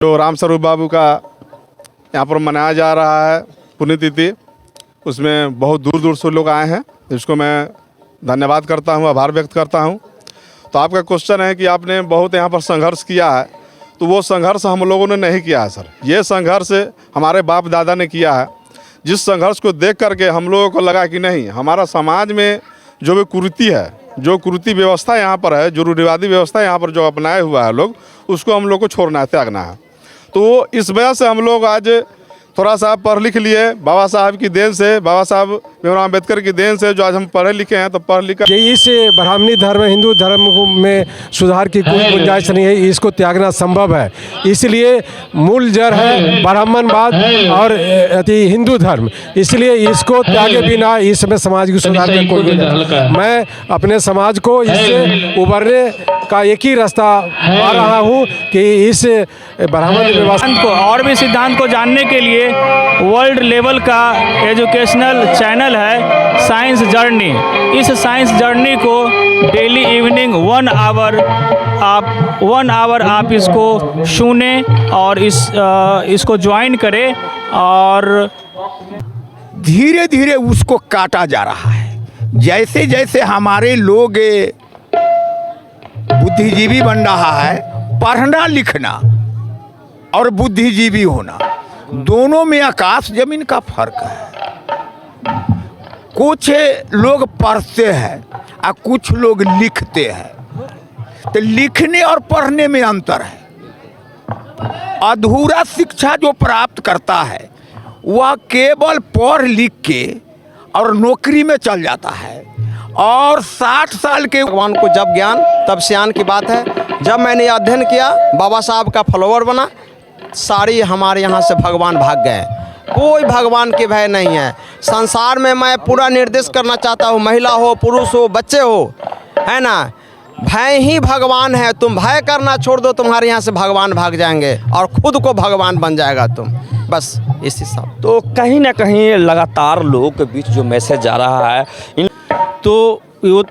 जो रामस्वरूप बाबू का यहाँ पर मनाया जा रहा है पुण्यतिथि, उसमें बहुत दूर दूर से लोग आए हैं, जिसको मैं धन्यवाद करता हूँ, आभार व्यक्त करता हूँ। तो आपका क्वेश्चन है कि आपने बहुत यहाँ पर संघर्ष किया है, तो वो संघर्ष हम लोगों ने नहीं किया है सर। ये संघर्ष हमारे बाप दादा ने किया है। जिस संघर्ष को देख करके हम लोगों को लगा कि नहीं, हमारा समाज में जो भी कुरीति है, जो कुरीति व्यवस्था यहाँ पर है, जो रूढ़िवादी व्यवस्था यहाँ पर जो अपनाए हुआ है लोग, उसको हम लोग को छोड़ना है, त्यागना है। तो इस वजह से हम लोग आज थोड़ा सा पढ़ लिख लिए, बाबा साहब की देन से, बाबा साहब भीमराव अम्बेडकर की देन से जो आज हम पढ़े लिखे हैं। तो पढ़ लिख इस ब्राह्मणी धर्म, हिंदू धर्म में सुधार की कोई गुंजाइश नहीं है, इसको त्यागना संभव है। इसलिए मूल जड़ है ब्राह्मणवाद और हिंदू धर्म, इसलिए इसको त्यागे बिना इस समय समाज की सुधार में कोई गुंजाइश। मैं अपने समाज को इससे उभरने का एक ही रास्ता पा रहा हूँ कि इस ब्राह्मण व्यवस्था को और भी सिद्धांत को जानने के लिए वर्ल्ड लेवल का एजुकेशनल चैनल है साइंस जर्नी। इस साइंस जर्नी को डेली इवनिंग 1 आवर आप इसको सुने और इसको ज्वाइन करें। और धीरे धीरे उसको काटा जा रहा है। जैसे जैसे हमारे लोग बुद्धिजीवी बन रहा है, पढ़ना लिखना और बुद्धिजीवी होना दोनों में आकाश जमीन का फर्क है। कुछ लोग पढ़ते हैं और कुछ लोग लिखते हैं। तो लिखने और पढ़ने में अंतर है। अधूरा शिक्षा जो प्राप्त करता है वह केवल पढ़ लिख के और नौकरी में चल जाता है। और 60 साल के भगवान को जब ज्ञान तब सियान की बात है। जब मैंने अध्ययन किया, बाबा साहब का फॉलोवर बना, सारी हमारे यहाँ से भगवान भाग गए। कोई भगवान के भय नहीं है संसार में। मैं पूरा निर्देश करना चाहता हूँ, महिला हो, पुरुष हो, बच्चे हो, है ना, भय ही भगवान है। तुम भय करना छोड़ दो, तुम्हारे यहाँ से भगवान भाग जाएंगे और खुद को भगवान बन जाएगा तुम, बस इसी सब। तो कहीं ना कहीं लगातार लोगों के बीच जो मैसेज जा रहा है, तो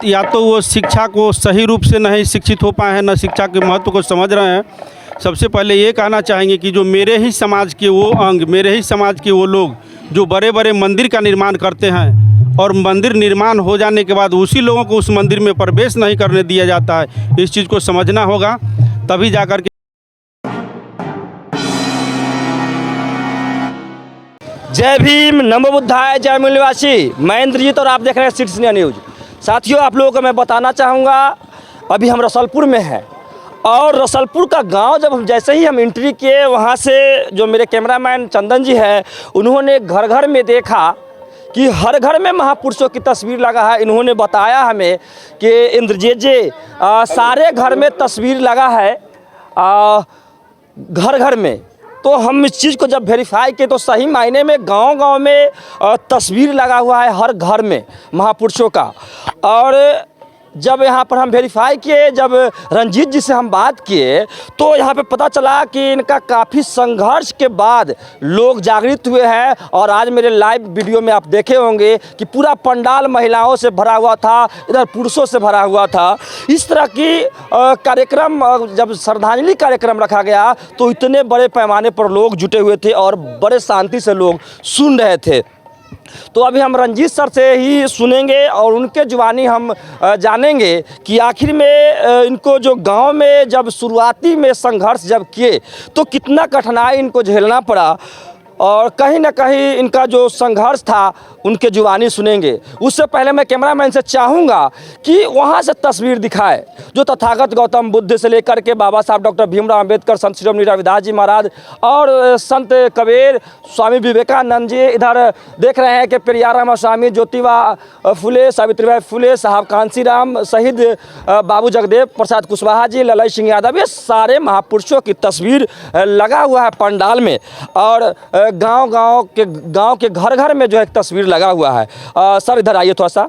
या तो वो शिक्षा को सही रूप से नहीं शिक्षित हो पाए हैं, न शिक्षा के महत्व को समझ रहे हैं। सबसे पहले ये कहना चाहेंगे कि जो मेरे ही समाज के वो अंग, मेरे ही समाज के वो लोग जो बड़े बड़े मंदिर का निर्माण करते हैं और मंदिर निर्माण हो जाने के बाद उसी लोगों को उस मंदिर में प्रवेश नहीं करने दिया जाता है, इस चीज़ को समझना होगा, तभी जाकर के। जय भीम, नमो बुद्धाय, जय मूल्यवासी। मैं इंद्रजीत और आप देख रहे हैं सिटी सिनियर न्यूज। साथियों, आप लोगों को मैं बताना चाहूँगा, अभी हम रसलपुर में हैं और रसलपुर का गांव जब हम जैसे ही हम एंट्री किए, वहाँ से जो मेरे कैमरामैन चंदन जी है, उन्होंने घर घर में देखा कि हर घर में महापुरुषों की तस्वीर लगा है। इन्होंने बताया हमें कि इंद्रजीत जी, सारे घर में तस्वीर लगा है, घर घर में। तो हम इस चीज़ को जब वेरीफाई किए तो सही मायने में गांव-गांव में तस्वीर लगा हुआ है हर घर में महापुरुषों का। और जब यहाँ पर हम वेरीफाई किए, जब रंजीत जी से हम बात किए, तो यहाँ पे पता चला कि इनका काफ़ी संघर्ष के बाद लोग जागृत हुए हैं। और आज मेरे लाइव वीडियो में आप देखे होंगे कि पूरा पंडाल महिलाओं से भरा हुआ था, इधर पुरुषों से भरा हुआ था। इस तरह की कार्यक्रम, जब श्रद्धांजलि कार्यक्रम रखा गया तो इतने बड़े पैमाने पर लोग जुटे हुए थे और बड़े शांति से लोग सुन रहे थे। तो अभी हम रंजीत सर से ही सुनेंगे और उनके जुबानी हम जानेंगे कि आखिर में इनको जो गांव में जब शुरुआती में संघर्ष जब किए तो कितना कठिनाई इनको झेलना पड़ा। और कहीं ना कहीं इनका जो संघर्ष था उनके जुबानी सुनेंगे। उससे पहले मैं कैमरामैन से चाहूँगा कि वहाँ से तस्वीर दिखाए जो तथागत गौतम बुद्ध से लेकर के बाबा साहब डॉक्टर भीमराव अम्बेडकर, संत शिरोमणि रविदास जी महाराज और संत कबीर, स्वामी विवेकानंद जी। इधर देख रहे हैं कि पेरियार रामा स्वामी, ज्योतिबा फुले, सावित्रीबाई फुले, साहब कांसीराम, शहीद बाबू जगदेव प्रसाद कुशवाहा जी, ललाई सिंह यादव, ये सारे महापुरुषों की तस्वीर लगा हुआ है पंडाल में। और गांव के घर घर में जो है तस्वीर लगा हुआ है। सर इधर आइए थोड़ा सा।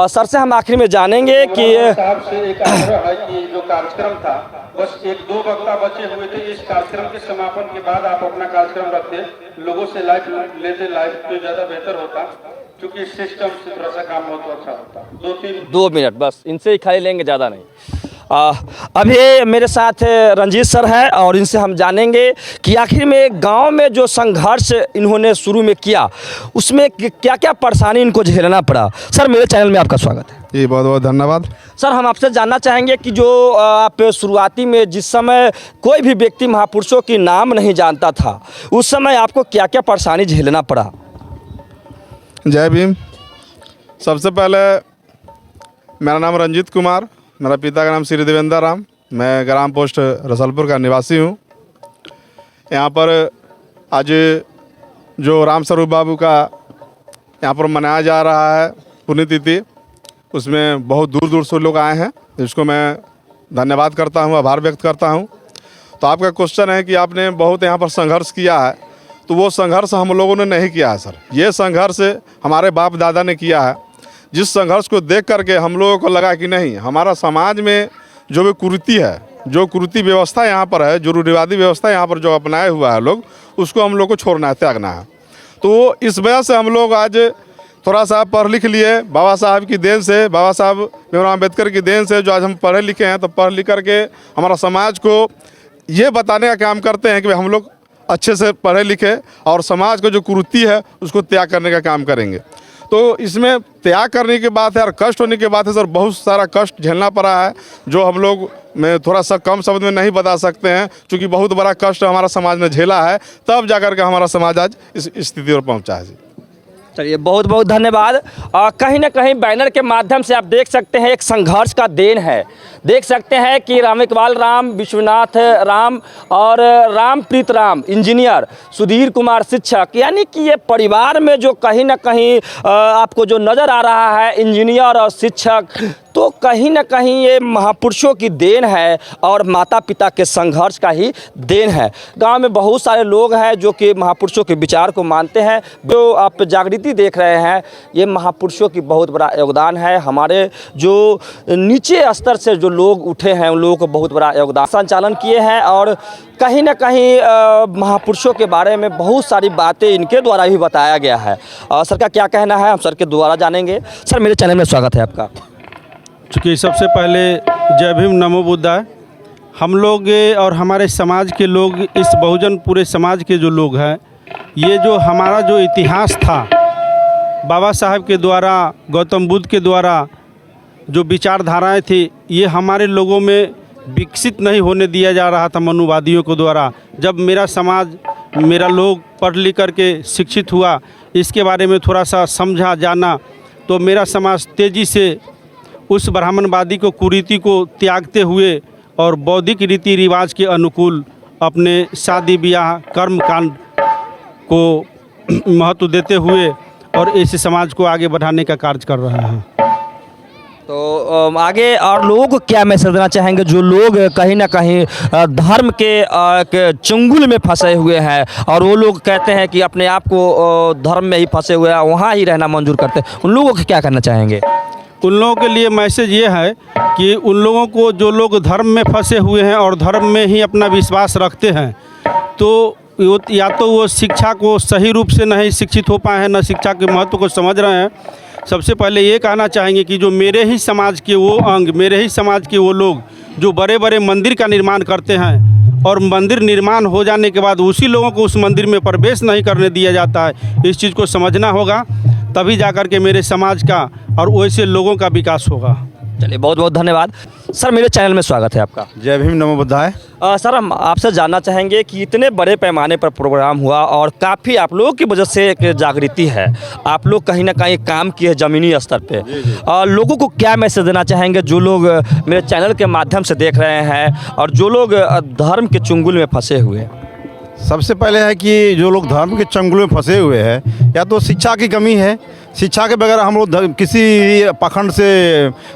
सर से हम आखिर में जानेंगे कि साहब से एक आग्रह है कि जो कार्यक्रम था बस 1-2 वक्ता बचे हुए थे। इस कार्यक्रम के समापन के बाद आप अपना कार्यक्रम रखते, लोगों से लाइव लेते, लाइव तो ज़्यादा बेहतर होता, क्योंकि सिस्टम से थोड़ा सा काम हो तो अच्छा होता। 2 मिनट बस इनसे ही खाली लेंगे, ज़्यादा नहीं। अभी मेरे साथ रंजीत सर हैं और इनसे हम जानेंगे कि आखिर में गांव में जो संघर्ष इन्होंने शुरू में किया उसमें क्या क्या परेशानी इनको झेलना पड़ा। सर मेरे चैनल में आपका स्वागत है। जी बहुत बहुत धन्यवाद। सर हम आपसे जानना चाहेंगे कि जो आप शुरुआती में जिस समय कोई भी व्यक्ति महापुरुषों की नाम नहीं जानता था उस समय आपको क्या क्या परेशानी झेलना पड़ा। जय भीम। सबसे पहले मेरा नाम रंजीत कुमार, मेरा पिता का नाम श्री देवेंद्र राम, मैं ग्राम पोस्ट रसलपुर का निवासी हूँ। यहाँ पर आज जो राम स्वरूप बाबू का यहाँ पर मनाया जा रहा है पुण्यतिथि, उसमें बहुत दूर दूर से लोग आए हैं, जिसको मैं धन्यवाद करता हूँ, आभार व्यक्त करता हूँ। तो आपका क्वेश्चन है कि आपने बहुत यहाँ पर संघर्ष किया है, तो वो संघर्ष हम लोगों ने नहीं किया है सर। ये संघर्ष हमारे बाप दादा ने किया है। जिस संघर्ष को देख करके हम लोगों को लगा कि नहीं, हमारा समाज में जो भी कुरीति है, जो कुरीति व्यवस्था यहाँ पर है, जो रूढ़िवादी व्यवस्था यहाँ पर जो अपनाए हुआ है लोग, उसको हम लोग को छोड़ना है, त्यागना है। तो इस वजह से हम लोग आज थोड़ा सा पढ़ लिख लिए, बाबा साहब की देन से, बाबा साहब भीमराव अम्बेडकर की देन से जो आज हम पढ़े लिखे हैं, तो पढ़ लिख करके हमारा समाज को ये बताने का काम करते हैं कि हम लोग अच्छे से पढ़े लिखे और समाज को जो कुरीति है उसको त्याग करने का काम करेंगे। तो इसमें त्याग करने की बात है और कष्ट होने की बात है सर। बहुत सारा कष्ट झेलना पड़ा है जो हम लोग मैं थोड़ा सा कम शब्द में नहीं बता सकते हैं, क्योंकि बहुत बड़ा कष्ट हमारा समाज ने झेला है, तब जाकर के हमारा समाज आज इस स्थिति पर पहुंचा है। जी चलिए बहुत बहुत धन्यवाद। कहीं ना कहीं बैनर के माध्यम से आप देख सकते हैं एक संघर्ष का देन है। देख सकते हैं कि राम इकबाल राम, विश्वनाथ राम और रामप्रीत राम इंजीनियर, सुधीर कुमार शिक्षक, यानी कि ये परिवार में जो कहीं ना कहीं आपको जो नज़र आ रहा है इंजीनियर और शिक्षक, तो कहीं ना कहीं ये महापुरुषों की देन है और माता पिता के संघर्ष का ही देन है। गांव में बहुत सारे लोग हैं जो कि महापुरुषों के विचार को मानते हैं। जो आप जागृति देख रहे हैं, ये महापुरुषों की बहुत बड़ा योगदान है। हमारे जो नीचे स्तर से जो लोग उठे हैं उन लोगों को बहुत बड़ा योगदान संचालन किए हैं और कहीं ना कहीं महापुरुषों के बारे में बहुत सारी बातें इनके द्वारा ही बताया गया है। सर का क्या कहना है हम सर के द्वारा जानेंगे। सर मेरे चैनल में स्वागत है आपका। चूँकि सबसे पहले जय भीम नमो बुद्धाय। हम लोग और हमारे समाज के लोग, इस बहुजन पूरे समाज के जो लोग हैं, ये जो हमारा जो इतिहास था बाबा साहब के द्वारा, गौतम बुद्ध के द्वारा जो विचारधाराएं थी, ये हमारे लोगों में विकसित नहीं होने दिया जा रहा था मनुवादियों के द्वारा। जब मेरा समाज, मेरा लोग पढ़ लिख करके शिक्षित हुआ, इसके बारे में थोड़ा सा समझा जाना, तो मेरा समाज तेज़ी से उस ब्राह्मणवादी को, कुरीति को त्यागते हुए और बौद्धिक रीति रिवाज के अनुकूल अपने शादी ब्याह कर्म कांड को महत्व देते हुए और इस समाज को आगे बढ़ाने का कार्य कर रहे हैं। तो आगे और लोगों को क्या मैसेज देना चाहेंगे जो लोग कहीं ना कहीं धर्म के चंगुल में फंसे हुए हैं और वो लोग कहते हैं कि अपने आप को धर्म में ही फंसे हुए हैं, वहाँ ही रहना मंजूर करते हैं, उन लोगों को क्या करना चाहेंगे। उन लोगों के लिए मैसेज ये है कि उन लोगों को, जो लोग धर्म में फंसे हुए हैं और धर्म में ही अपना विश्वास रखते हैं, तो या तो वो शिक्षा को सही रूप से नहीं शिक्षित हो पाए हैं, न शिक्षा के महत्व को समझ रहे हैं। सबसे पहले ये कहना चाहेंगे कि जो मेरे ही समाज के वो अंग, मेरे ही समाज के वो लोग जो बड़े बड़े मंदिर का निर्माण करते हैं और मंदिर निर्माण हो जाने के बाद उसी लोगों को उस मंदिर में प्रवेश नहीं करने दिया जाता है, इस चीज़ को समझना होगा, तभी जाकर के मेरे समाज का और वैसे लोगों का विकास होगा। चलिए बहुत बहुत धन्यवाद। सर मेरे चैनल में स्वागत है आपका। जय भीम नमो बुद्धाय। सर हम आपसे जानना चाहेंगे कि इतने बड़े पैमाने पर प्रोग्राम हुआ और काफ़ी आप लोगों की वजह से एक जागृति है, आप लोग कहीं ना कहीं काम किए ज़मीनी स्तर पे, लोगों को क्या मैसेज देना चाहेंगे जो लोग मेरे चैनल के माध्यम से देख रहे हैं और जो लोग धर्म के चंगुल में फंसे हुए हैं। सबसे पहले है कि जो लोग धर्म के चंगुल में फंसे हुए हैं, या तो शिक्षा की कमी है, शिक्षा के बगैर हम लोग किसी पाखंड से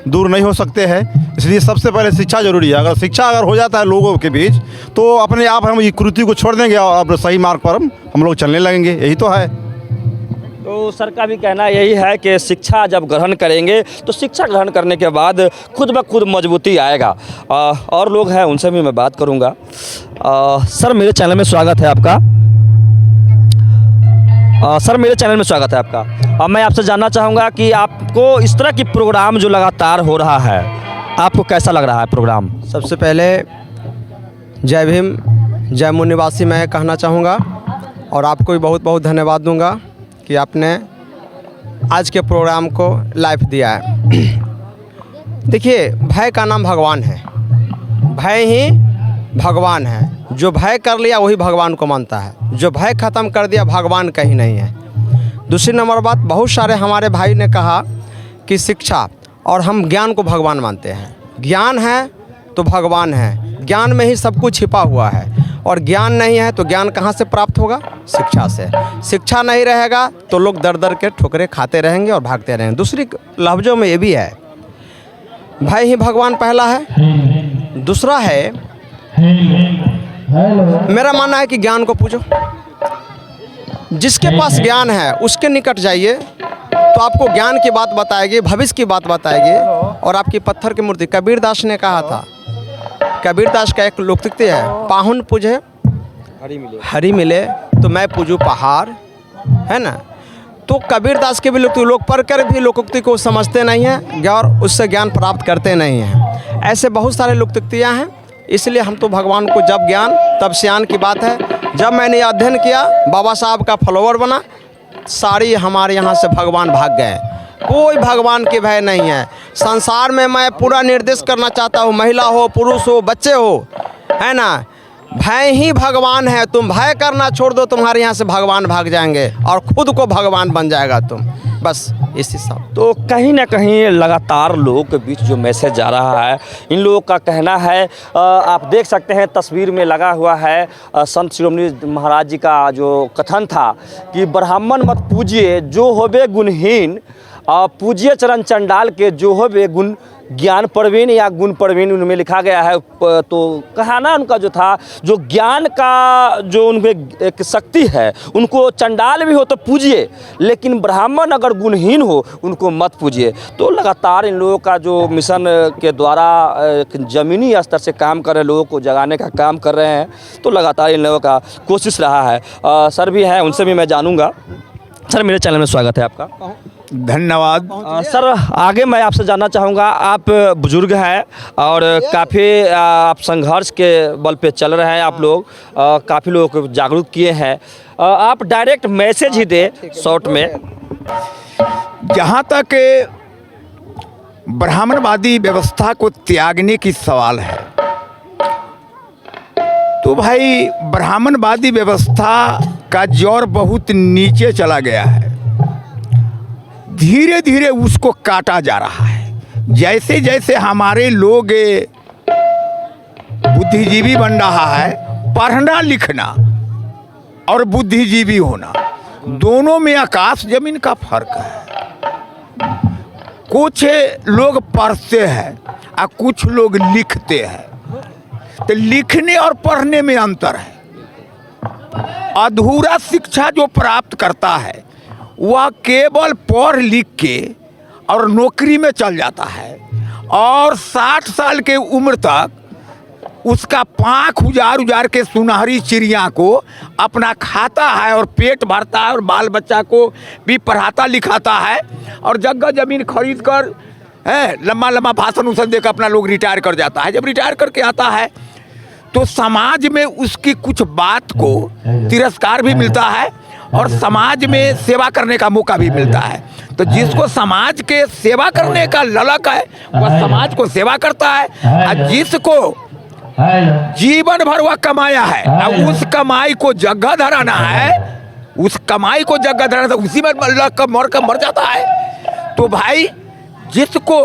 दूर नहीं हो सकते हैं, इसलिए सबसे पहले शिक्षा जरूरी है। अगर शिक्षा हो जाता है लोगों के बीच, तो अपने आप हम ये कुरीति को छोड़ देंगे और सही मार्ग पर हम लोग चलने लगेंगे, यही तो है। तो सर का भी कहना यही है कि शिक्षा जब ग्रहण करेंगे तो शिक्षा ग्रहण करने के बाद खुद ब खुद मजबूती आएगा। और लोग हैं उनसे भी मैं बात करूंगा। सर मेरे चैनल में स्वागत है आपका। सर मेरे चैनल में स्वागत है आपका। मैं आपसे जानना चाहूँगा कि आपको इस तरह की प्रोग्राम जो लगातार हो रहा है, आपको कैसा लग रहा है प्रोग्राम? सबसे पहले जय भीम, जय मू निवासी मैं कहना चाहूँगा और आपको भी बहुत बहुत धन्यवाद दूंगा कि आपने आज के प्रोग्राम को लाइव दिया है। देखिए, भय का नाम भगवान है, भय ही भगवान है। जो भय कर लिया वही भगवान को मानता है, जो भय ख़त्म कर दिया भगवान कहीं नहीं है। दूसरी नंबर बात, बहुत सारे हमारे भाई ने कहा कि शिक्षा और हम ज्ञान को भगवान मानते हैं। ज्ञान है तो भगवान है, ज्ञान में ही सब कुछ छिपा हुआ है और ज्ञान नहीं है तो ज्ञान कहाँ से प्राप्त होगा? शिक्षा से। शिक्षा नहीं रहेगा तो लोग दर दर के ठोकरे खाते रहेंगे और भागते रहेंगे। दूसरी लफ्ज़ों में ये भी है, भय ही भगवान पहला है। दूसरा है, मेरा मानना है कि ज्ञान को पूजो। जिसके पास ज्ञान है उसके निकट जाइए तो आपको ज्ञान की बात बताएगी, भविष्य की बात बताएगी और आपकी पत्थर की मूर्ति। कबीरदास ने कहा था, कबीरदास का एक लोकोक्ति है, पाहुन पूजे हरि मिले तो मैं पूजूं पहाड़, है ना। तो कबीरदास के भी लोग पढ़ कर भी लोकोक्ति को समझते नहीं हैं और उससे ज्ञान प्राप्त करते नहीं हैं। ऐसे बहुत सारे लोकोक्तियाँ हैं। इसलिए हम तो भगवान को जब ज्ञान तब सियान की बात है। जब मैंने अध्ययन किया, बाबा साहब का फॉलोवर बना, सारी हमारे यहाँ से भगवान भाग गए। कोई भगवान के भय नहीं है संसार में। मैं पूरा निर्देश करना चाहता हूँ, महिला हो, पुरुष हो, बच्चे हो, है ना, भय ही भगवान है। तुम भय करना छोड़ दो, तुम्हारे यहाँ से भगवान भाग जाएंगे और खुद को भगवान बन जाएगा तुम। बस इसी सब। तो कहीं ना कहीं लगातार लोगों के बीच जो मैसेज जा रहा है, इन लोगों का कहना है, आप देख सकते हैं तस्वीर में लगा हुआ है संत शिरोमणि महाराज जी का जो कथन था कि ब्राह्मण मत पूजिए जो होबे गुणहीन, पूजिए चरण चंडाल के जो होबे गुण ज्ञान प्रवीण या गुण प्रवीण, उनमें लिखा गया है। तो कहना उनका जो था, जो ज्ञान का जो उनमें एक शक्ति है, उनको चंडाल भी हो तो पूजिए, लेकिन ब्राह्मण अगर गुणहीन हो उनको मत पूजिए। तो लगातार इन लोगों का जो मिशन के द्वारा ज़मीनी स्तर से काम कर रहे लोगों को जगाने का काम कर रहे हैं, तो लगातार इन लोगों का कोशिश रहा है। सर भी हैं, उनसे भी मैं जानूँगा। सर, मेरे चैनल में स्वागत है आपका। धन्यवाद। सर, आगे मैं आपसे जानना चाहूँगा, आप बुजुर्ग हैं और काफ़ी आप संघर्ष के बल पे चल रहे हैं। आप लोग काफ़ी लोगों को जागरूक किए हैं। आप डायरेक्ट मैसेज ही दे शॉर्ट में। जहाँ तक ब्राह्मणवादी व्यवस्था को त्यागने की सवाल है, तो भाई ब्राह्मणवादी व्यवस्था का जोर बहुत नीचे चला गया है। धीरे धीरे उसको काटा जा रहा है। जैसे जैसे हमारे लोग बुद्धिजीवी बन रहा है, पढ़ना लिखना और बुद्धिजीवी होना, दोनों में आकाश जमीन का फर्क है। कुछ लोग पढ़ते हैं और कुछ लोग लिखते हैं, तो लिखने और पढ़ने में अंतर है। अधूरा शिक्षा जो प्राप्त करता है वह केवल पढ़ लिख के और नौकरी में चल जाता है और 60 साल के उम्र तक उसका पाँख उजाड़ उजाड़ के सुनहरी चिड़िया को अपना खाता है और पेट भरता है और बाल बच्चा को भी पढ़ाता लिखाता है और जगह ज़मीन खरीद कर लम्बा लम्बा भाषण उसन देकर अपना लोग रिटायर कर जाता है। जब रिटायर करके आता है तो समाज में उसकी कुछ बात को तिरस्कार भी मिलता है और समाज में सेवा करने का मौका भी मिलता है। तो जिसको समाज के सेवा करने का ललक है वह समाज को सेवा करता है, और जिसको जीवन भर वह कमाया है और उस कमाई को जगह धराना है, उस कमाई को जगह धराना, उसी में मर जाता है। तो भाई जिसको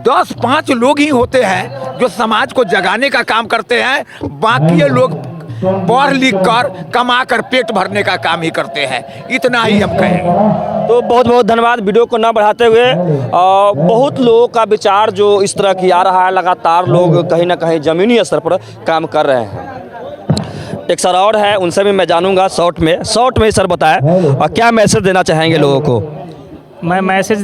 10-5 लोग ही होते हैं जो समाज को जगाने का काम करते हैं, बाकी लोग पढ़ लिख कर कमा कर पेट भरने का काम ही करते हैं। इतना ही हम कहेंगे। तो बहुत बहुत धन्यवाद। वीडियो को ना बढ़ाते हुए, बहुत लोगों का विचार जो इस तरह की आ रहा है, लगातार लोग कहीं ना कहीं ज़मीनी स्तर पर काम कर रहे हैं। एक सर और है, उनसे भी मैं जानूंगा शॉर्ट में सर बताएं क्या मैसेज देना चाहेंगे लोगों को। मैं मैसेज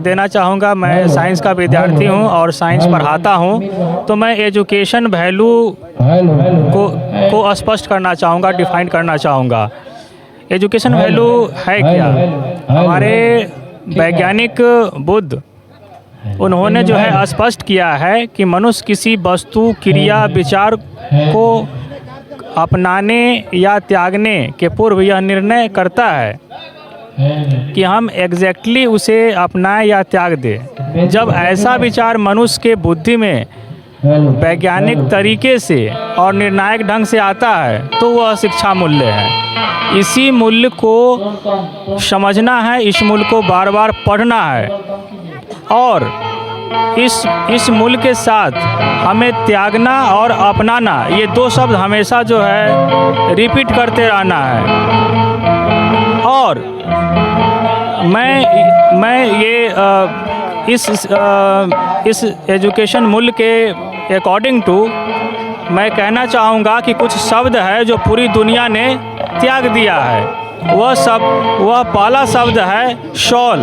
देना चाहूँगा। मैं साइंस का विद्यार्थी हूँ और साइंस पढ़ाता हूँ, तो मैं एजुकेशन वैल्यू को स्पष्ट करना चाहूँगा, डिफाइन करना चाहूँगा। एजुकेशन वैल्यू है क्या? हमारे वैज्ञानिक बुद्ध उन्होंने जो है स्पष्ट किया है कि मनुष्य किसी वस्तु, क्रिया, विचार को अपनाने या त्यागने के पूर्व यह निर्णय करता है कि हम एग्जैक्टली उसे अपनाएं या त्याग दें। जब ऐसा विचार मनुष्य के बुद्धि में वैज्ञानिक तरीके से और निर्णायक ढंग से आता है तो वह शिक्षा मूल्य है। इसी मूल्य को समझना है, इस मूल्य को बार बार पढ़ना है और इस मूल्य के साथ हमें त्यागना और अपनाना, ये दो शब्द हमेशा जो है रिपीट करते रहना है। और मैं ये इस एजुकेशन मूल्य के अकॉर्डिंग टू मैं कहना चाहूँगा कि कुछ शब्द है जो पूरी दुनिया ने त्याग दिया है। वह पहला शब्द है शॉल,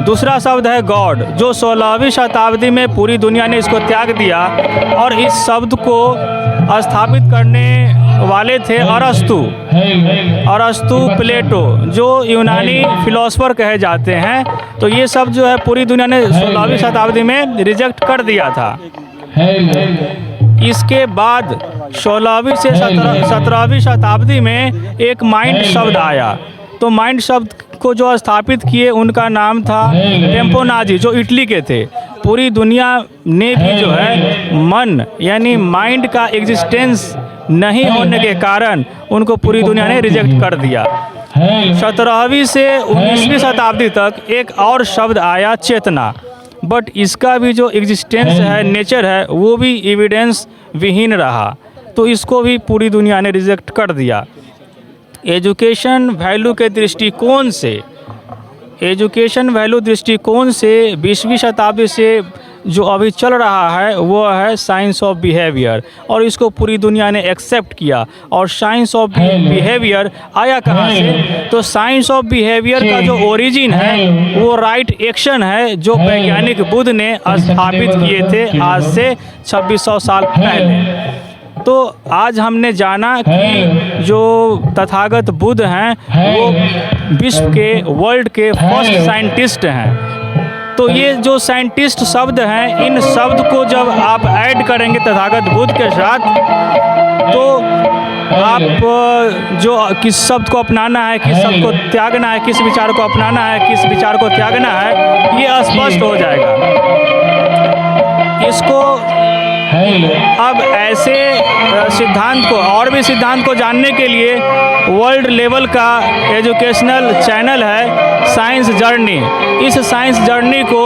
दूसरा शब्द है गॉड, जो 16वीं शताब्दी में पूरी दुनिया ने इसको त्याग दिया और इस शब्द को स्थापित करने वाले थे अरस्तु, प्लेटो, जो यूनानी फिलोसफर कहे जाते हैं। तो ये सब जो है पूरी दुनिया ने 16वीं शताब्दी में रिजेक्ट कर दिया था। इसके बाद 16वीं से 17वीं शताब्दी में एक माइंड शब्द आया। तो माइंड शब्द को जो स्थापित किए उनका नाम था टेम्पोनाजी, जो इटली के थे। पूरी दुनिया ने भी जो है मन यानी माइंड का एग्जिस्टेंस नहीं होने के कारण उनको पूरी दुनिया ने रिजेक्ट कर दिया। 17वीं से 19वीं शताब्दी तक एक और शब्द आया चेतना, बट इसका भी जो एग्जिस्टेंस है, नेचर है, वो भी एविडेंस विहीन रहा, तो इसको भी पूरी दुनिया ने रिजेक्ट कर दिया। एजुकेशन वैल्यू के दृष्टिकोण से 20वीं शताब्दी से जो अभी चल रहा है वो है साइंस ऑफ बिहेवियर, और इसको पूरी दुनिया ने एक्सेप्ट किया। और साइंस ऑफ बिहेवियर आया कहाँ से? तो साइंस ऑफ बिहेवियर का जो ओरिजिन है वो राइट एक्शन है, जो वैज्ञानिक बुद्ध ने स्थापित किए थे आज से 2600 साल पहले। तो आज हमने जाना कि जो तथागत बुद्ध हैं वो विश्व के, वर्ल्ड के फर्स्ट साइंटिस्ट हैं। तो ये जो साइंटिस्ट शब्द हैं, इन शब्द को जब आप ऐड करेंगे तथागत बुद्ध के साथ, तो आप जो किस शब्द को अपनाना है, किस शब्द को त्यागना है, किस विचार को अपनाना है, किस विचार को त्यागना है, ये स्पष्ट हो जाएगा। इसको अब ऐसे सिद्धांत को और भी सिद्धांत को जानने के लिए वर्ल्ड लेवल का एजुकेशनल चैनल है साइंस जर्नी। इस साइंस जर्नी को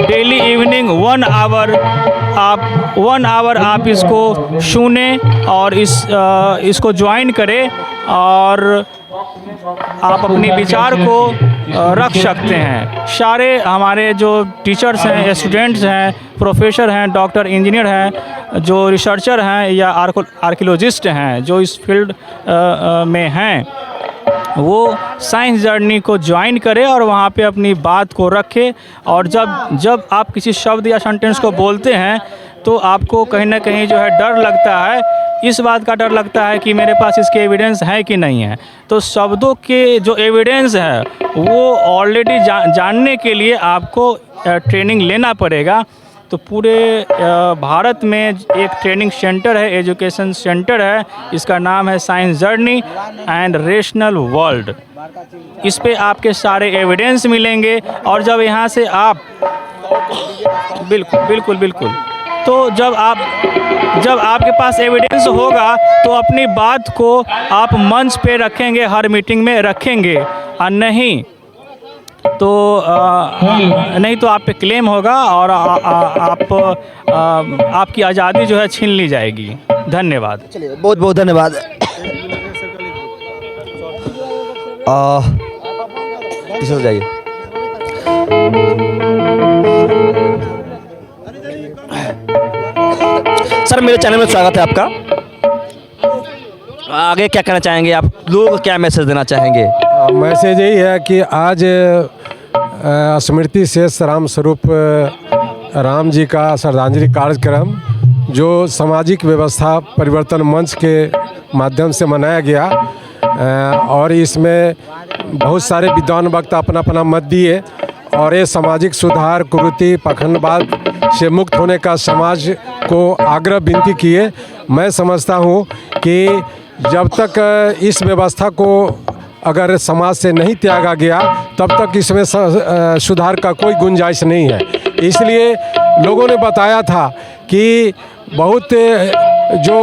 डेली इवनिंग 1 आवर आप इसको सुने और इसको ज्वाइन करें और आप अपने विचार को रख सकते हैं। सारे हमारे जो टीचर्स हैं, स्टूडेंट्स हैं, प्रोफेसर हैं, डॉक्टर, इंजीनियर हैं, जो रिसर्चर हैं या आर्कियोलॉजिस्ट हैं, जो इस फील्ड में हैं, वो साइंस जर्नी को ज्वाइन करें और वहाँ पे अपनी बात को रखें। और जब आप किसी शब्द या सेंटेंस को बोलते हैं तो आपको कहीं ना कहीं जो है डर लगता है, इस बात का डर लगता है कि मेरे पास इसके एविडेंस है कि नहीं है। तो शब्दों के जो एविडेंस है वो ऑलरेडी जानने के लिए आपको ट्रेनिंग लेना पड़ेगा। तो पूरे भारत में एक ट्रेनिंग सेंटर है, एजुकेशन सेंटर है, इसका नाम है science journey and rational world. इस पे आपके सारे एविडेंस मिलेंगे और जब यहाँ से आप बिल्कुल तो जब आपके पास एविडेंस होगा तो अपनी बात को आप मंच पे रखेंगे, हर मीटिंग में रखेंगे, और नहीं तो आप पे क्लेम होगा और आपकी आज़ादी जो है छीन ली जाएगी। धन्यवाद। चलिए, बहुत बहुत धन्यवाद। पीछे जाइए। सर, मेरे चैनल में स्वागत है आपका। आगे क्या कहना चाहेंगे आप? लोगों को क्या मैसेज देना चाहेंगे? मैसेज यही है कि आज स्मृति शेष राम स्वरूप राम जी का श्रद्धांजलि कार्यक्रम जो सामाजिक व्यवस्था परिवर्तन मंच के माध्यम से मनाया गया, और इसमें बहुत सारे विद्वान वक्ता अपना अपना मत दिए और ये सामाजिक सुधार, कुरीति, पाखंडवाद से मुक्त होने का समाज को आग्रह विनती किए। मैं समझता हूँ कि जब तक इस व्यवस्था को अगर समाज से नहीं त्यागा गया तब तक इसमें सुधार का कोई गुंजाइश नहीं है। इसलिए लोगों ने बताया था कि बहुत जो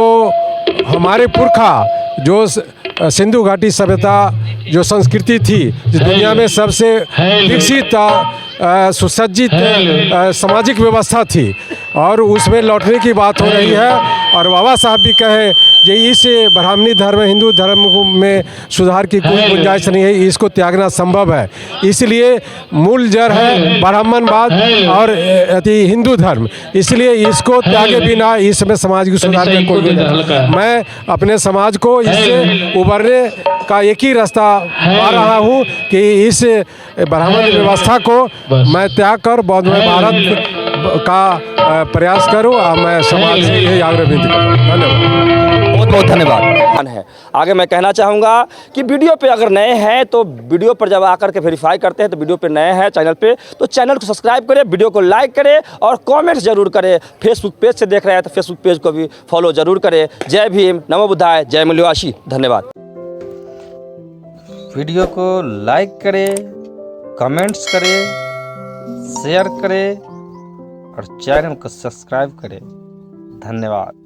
हमारे पुरखा जो सिंधु घाटी सभ्यता जो संस्कृति थी, जो दुनिया में सबसे विकसित सुसज्जित सामाजिक व्यवस्था थी और उसमें लौटने की बात हो रही है। और बाबा साहब भी कहे कि इस ब्राह्मणी धर्म, हिंदू धर्म में सुधार की कोई गुंजाइश नहीं है, इसको त्यागना संभव है। इसलिए मूल जड़ है ब्राह्मणवाद और हिंदू धर्म, इसलिए इसको त्यागे बिना इसमें समाज की सुधार में कोई गुंजाइश। मैं अपने समाज को इससे उबरने का एक ही रास्ता पा रहा हूँ कि इस ब्राह्मण व्यवस्था को मैं त्याग कर बौद्ध भारत का प्रयास करूँ। मैं समाज से यही आग्रह विनती करता हूँ। धन्यवाद, बहुत बहुत धन्यवाद है। आगे मैं कहना चाहूँगा कि वीडियो पे अगर नए हैं तो वीडियो पर जब आकर के वेरीफाई करते हैं तो वीडियो पे नए हैं चैनल पे तो चैनल को सब्सक्राइब करें, वीडियो को लाइक करें और कमेंट्स जरूर करें। फेसबुक पेज से देख रहे हैं तो फेसबुक पेज को भी फॉलो जरूर करें। जय भीम, नमो बुद्धाय, जय मूल्यवासी, धन्यवाद। वीडियो को लाइक करें, कमेंट्स करें, शेयर करें और चैनल को सब्सक्राइब करें। धन्यवाद।